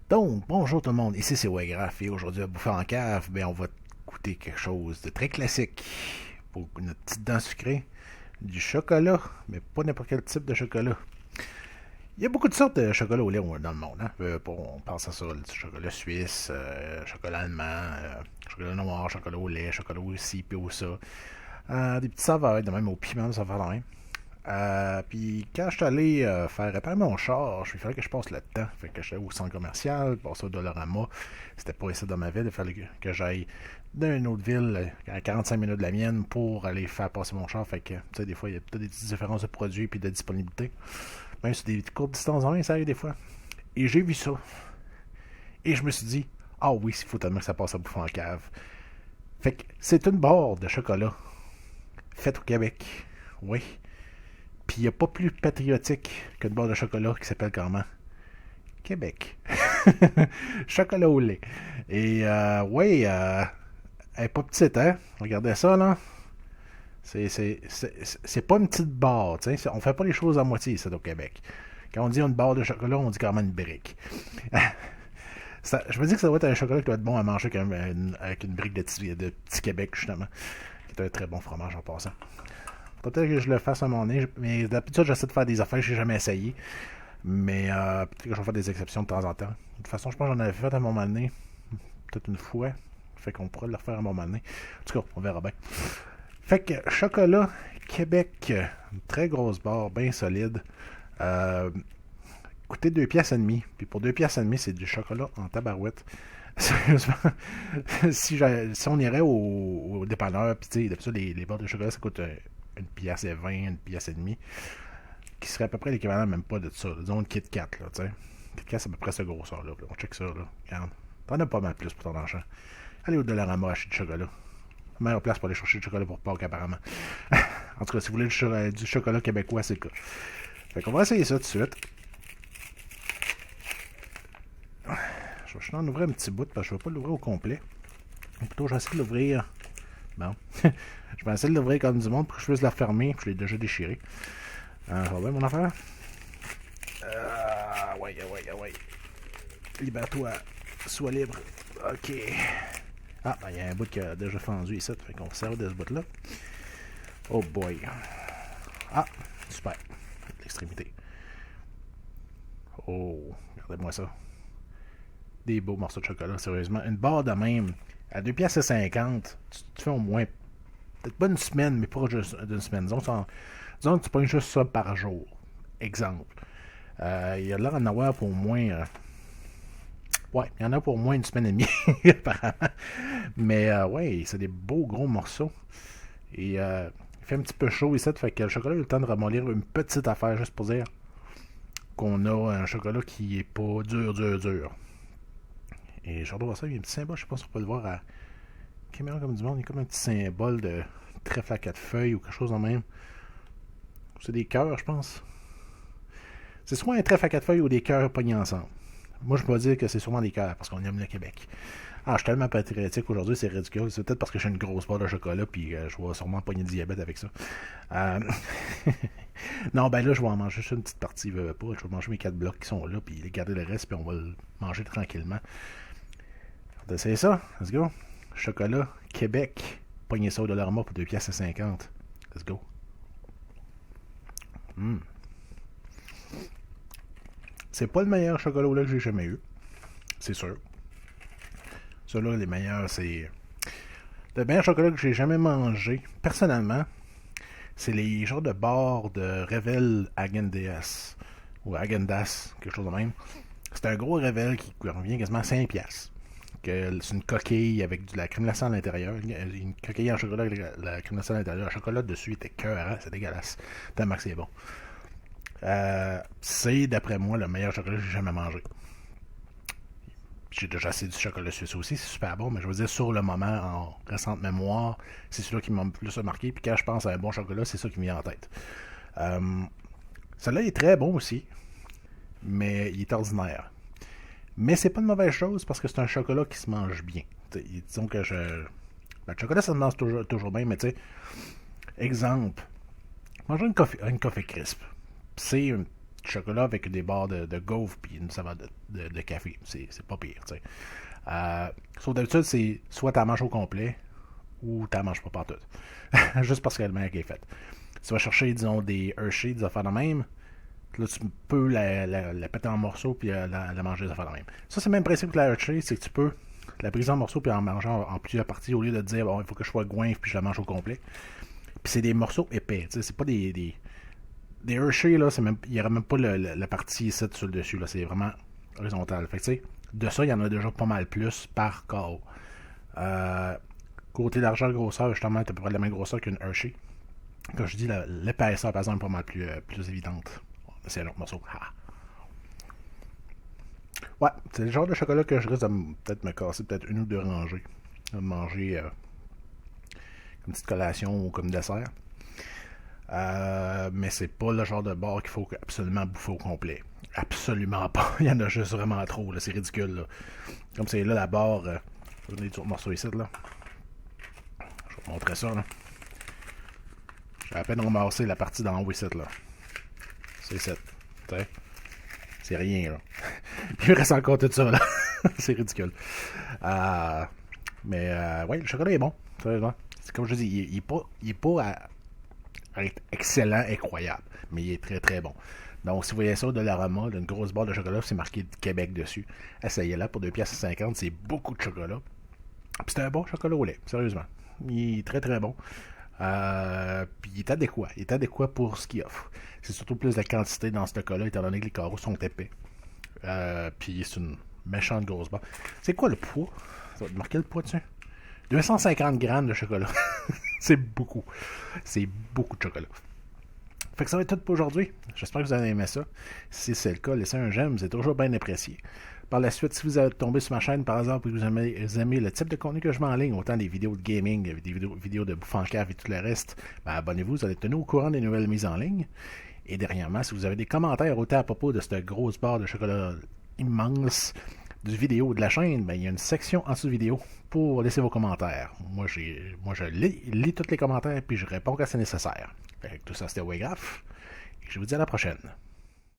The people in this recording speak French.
Donc, bonjour tout le monde, ici c'est Waygraph et aujourd'hui à Bouffer en cave, on va goûter quelque chose de très classique pour notre petite dent sucrée, du chocolat, mais pas n'importe quel type de chocolat. Il y a beaucoup de sortes de chocolat au lait dans le monde. Hein? On pense à ça, le chocolat suisse, chocolat allemand, chocolat noir, chocolat au lait, chocolat au ci, puis au ça. Des petits saveurs, de même au piment, ça va de même. Puis quand je suis allé faire réparer mon char, il fallait que je passe le temps. Fait que j'allais au centre commercial, passer au Dollarama. C'était pas ici dans ma ville, il fallait que j'aille d'une autre ville à 45 minutes de la mienne pour aller faire passer mon char. Fait que, tu sais, des fois, il y a peut-être des petites différences de produits et de disponibilité. Même sur des courtes distances, ça arrive des fois. Et j'ai vu ça. Et je me suis dit, ah oui, il faut tellement que ça passe à bouffer en cave. Fait que c'est une barre de chocolat faite au Québec. Oui. Puis il n'y a pas plus patriotique qu'une barre de chocolat qui s'appelle comment? Québec. Chocolat au lait. Et oui, elle est pas petite, hein? Regardez ça, là. C'est pas une petite barre, tu sais. On fait pas les choses à moitié, ici, au Québec. Quand on dit une barre de chocolat, on dit carrément une brique. Je me dis que ça doit être un chocolat qui doit être bon à manger avec une brique de petit Québec, justement. Qui est un très bon fromage en passant. Peut-être que je le fasse à mon nez, mais d'habitude, j'essaie de faire des affaires que je n'ai jamais essayé. Mais peut-être que je vais faire des exceptions de temps en temps. De toute façon, je pense que j'en avais fait à un moment donné. Peut-être une fois. Fait qu'on pourrait le refaire à un moment donné. En tout cas, on verra bien. Fait que chocolat Québec, une très grosse barre, bien solide. Coûtait 2 piastres et demi. Puis pour 2 piastres et demi, c'est du chocolat en tabarouette. Sérieusement, si on irait au dépanneur, puis tu sais, d'habitude, les barres de chocolat, ça coûte une pièce et 20, une pièce et demie, qui serait à peu près l'équivalent même pas de ça. Disons une Kit Kat, là, tu sais. Kit Kat, c'est à peu près ce grosseur-là. On check ça, là. Regarde. T'en as pas mal plus pour ton argent. Allez au Dollarama acheter du chocolat. Meilleure place pour aller chercher du chocolat pour Pâques, apparemment. En tout cas, si vous voulez du chocolat québécois, c'est le cas. Fait qu'on va essayer ça tout de suite. Je vais en ouvrir un petit bout parce que je ne vais pas l'ouvrir au complet. Plutôt, je vais essayer de l'ouvrir. Bon. Je vais essayer de l'ouvrir comme du monde pour que je puisse la refermer. Je l'ai déjà déchiré. Ça va bien, mon affaire? Ouais. Libère-toi. Sois libre. OK. Ah, il y a un bout qui a déjà fendu ici. Fait qu'on va servir de ce bout-là. Oh boy. Ah, super. L'extrémité. Oh, regardez-moi ça. Des beaux morceaux de chocolat, sérieusement. Une barre de même, à 2 piastres et 50, tu fais au moins, peut-être pas une semaine, mais pas juste d'une semaine. Disons que tu prends juste ça par jour. Exemple. Il y a l'air d'en avoir pour au moins... ouais, il y en a pour au moins une semaine et demie, apparemment. Mais ouais, c'est des beaux gros morceaux. Et il fait un petit peu chaud ici, fait que le chocolat a eu le temps de ramollir une petite affaire, juste pour dire qu'on a un chocolat qui est pas dur. Et je redois ça, il y a un petit symbole, je sais pas si on peut le voir à caméra comme du monde, il y a comme un petit symbole de trèfle à 4 feuilles ou quelque chose en même. C'est des cœurs, je pense. C'est soit un trèfle à 4 feuilles ou des cœurs pognés ensemble. Moi, je peux dire que c'est sûrement des cœurs parce qu'on aime le Québec. Ah, je suis tellement patriotique aujourd'hui, c'est ridicule. C'est peut-être parce que j'ai une grosse barre de chocolat puis je vais sûrement pogner de diabète avec ça. Non, ben là, je vais en manger juste une petite partie. Je vais manger mes 4 blocs qui sont là puis les garder le reste puis on va le manger tranquillement. C'est ça, let's go. Chocolat, Québec. Pognez ça au Dollarama pour 2 piastres et 50. Let's go. C'est pas le meilleur chocolat au lait que j'ai jamais eu. C'est sûr. Ceux-là, les meilleurs, c'est... Le meilleur chocolat que j'ai jamais mangé, personnellement, c'est les genres de barres de Revel Häagen-Dazs. Ou Häagen-Dazs, quelque chose de même. C'est un gros Revel qui revient quasiment à 5 piastres. C'est une coquille avec de la crème glacée à l'intérieur. Une coquille en chocolat avec la crème glacée à l'intérieur. Le chocolat dessus était écœurant, c'est dégueulasse. Tellement que c'est bon. C'est, d'après moi, le meilleur chocolat que j'ai jamais mangé. J'ai déjà essayé du chocolat suisse aussi, c'est super bon, mais je veux dire, sur le moment, en récente mémoire, c'est celui qui m'a le plus marqué. Puis quand je pense à un bon chocolat, c'est ça qui me vient en tête. Celui-là est très bon aussi, mais il est ordinaire. Mais c'est pas une mauvaise chose parce que c'est un chocolat qui se mange bien. Disons que le chocolat, ça se mange toujours bien, mais tu sais, exemple, manger une coffee crisp. C'est chocolat avec des barres de gaufres puis une savate de café. C'est pas pire, tu sais. Sauf d'habitude, c'est soit tu la manges au complet ou tu la manges pas partout. Juste parce que le meilleur qui est fait. Tu vas chercher, disons, des Hershey, des affaires de même. Là, tu peux la péter en morceaux puis la manger des affaires de même. Ça, c'est le même principe que la Hershey, c'est que tu peux la briser en morceaux puis en mangeant en plusieurs parties au lieu de te dire, bon, il faut que je sois goinfre puis je la mange au complet. Puis c'est des morceaux épais, tu sais, c'est pas des Hershey, là, il n'y aurait même pas la partie ici sur le dessus, là, c'est vraiment horizontal. Fait que, tu sais, de ça, il y en a déjà pas mal plus par carreau. Côté d'argent, grosseur, justement, c'est à peu près la même grosseur qu'une Hershey. Comme je dis, l'épaisseur, par exemple, est pas mal plus évidente. C'est un autre morceau. Ah. Ouais, c'est le genre de chocolat que je risque de peut-être me casser peut-être une ou deux rangées. De manger comme petite collation ou comme dessert. Mais c'est pas le genre de bar qu'il faut absolument bouffer au complet. Absolument pas. Il y en a juste vraiment trop. Là. C'est ridicule. Là. Comme c'est là la barre. Je vais donner tout le morceau ici. Là. Je vais vous montrer ça. Là. J'ai à peine ramassé la partie d'en haut ici. Là. C'est 7. C'est rien. Là. Puis il reste encore tout ça. Là. C'est ridicule. Mais ouais, le chocolat est bon. Sérieusement. C'est comme je dis, il est pas à être excellent, incroyable. Mais il est très très bon. Donc, si vous voyez ça de l'aroma, d'une grosse barre de chocolat, c'est marqué Québec dessus. Essayez-la pour 2,50$, c'est beaucoup de chocolat. Puis c'est un bon chocolat au lait, sérieusement. Il est très très bon. Puis il est adéquat. Il est adéquat pour ce qu'il offre. C'est surtout plus la quantité dans ce cas-là, étant donné que les carreaux sont épais. Puis c'est une méchante grosse barre. C'est quoi le poids? Ça va te marquer le poids dessus? 250 grammes de chocolat. C'est beaucoup. C'est beaucoup de chocolat. Fait que ça va être tout pour aujourd'hui. J'espère que vous avez aimé ça. Si c'est le cas, laissez un j'aime, c'est toujours bien apprécié. Par la suite, si vous êtes tombé sur ma chaîne par hasard et que vous aimez le type de contenu que je mets en ligne, autant des vidéos de gaming, des vidéos de bouffe en cave et tout le reste, ben abonnez-vous, vous allez être tenu au courant des nouvelles mises en ligne. Et dernièrement, si vous avez des commentaires autant à propos de cette grosse barre de chocolat immense du vidéo de la chaîne, ben, il y a une section en dessous de vidéo pour laisser vos commentaires. Moi, je lis tous les commentaires puis je réponds quand c'est nécessaire. Fait que tout ça, c'était Waygraph. Et je vous dis à la prochaine.